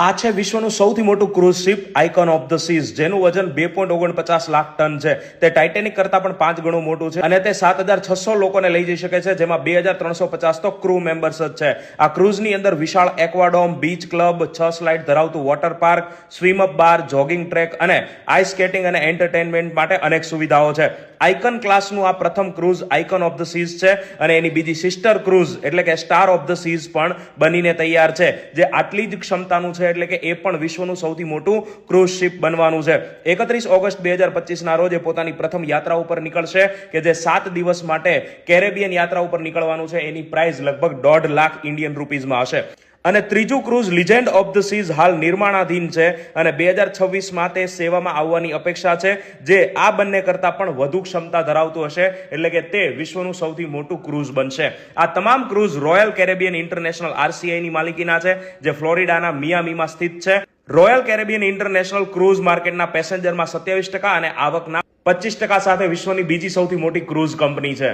આ છે વિશ્વનું સૌથી મોટું cruise ship Icon of the Seas, જેનું વજન 2.49 લાખ ટન છે. તે ટાઇટેનિક કરતા પણ 5 ગણું મોટું છે અને તે 7,600 લોકોને લઈ જઈ શકે છે, જેમાં 2,350 તો ક્રૂ મેમ્બર્સ જ છે. આ ક્રૂઝની અંદર વિશાળ એક્વાડોમ, બીચ ક્લબ, 6 સ્લાઇડ ધરાવતું water park, swim up bar, jogging track અને આઈસ સ્કેટિંગ અને એન્ટરટેનમેન્ટ માટે અનેક સુવિધાઓ છે. આઇકન ક્લાસનું આ પ્રથમ cruise Icon of the Seas છે અને એની બીજી સિસ્ટર ક્રૂઝ એટલે કે સ્ટાર ઓફ ધ સીઝ પણ બનીને તૈયાર છે, જે આટલી જ ક્ષમતાનું છે, એટલે કે એ પણ વિશ્વનું સૌથી મોટું ક્રૂઝ શિપ બનવાનું છે. 31 ઓગસ્ટ 2025 ના રોજ એ પોતાની પ્રથમ યાત્રા ઉપર નીકળશે કે જે 7 દિવસ માટે કેરેબિયન યાત્રા ઉપર નીકળવાનું છે. એની પ્રાઇસ લગભગ 1.5 લાખ ઇન્ડિયન રૂપીઝમાં હશે. અને ત્રીજું cruise Legend of the Seas હાલ નિર્માણાધીન છે અને 2026માં તે સેવામાં આવવાની અપેક્ષા છે, જે આ બંને કરતા પણ વધુ ક્ષમતા ધરાવતું હશે, એટલે કે તે વિશ્વનું સૌથી મોટું ક્રૂઝ બનશે. આ તમામ cruise royal Caribbean international RCI ની માલિકીના છે, જે ફ્લોરિડાના મિયામીમાં સ્થિત છે. રોયલ કેરેબિયન ઇન્ટરનેશનલ ક્રૂઝ માર્કેટના પેસેન્જરમાં 27% અને આવકના 25% સાથે વિશ્વની બીજી સૌથી મોટી ક્રૂઝ કંપની છે.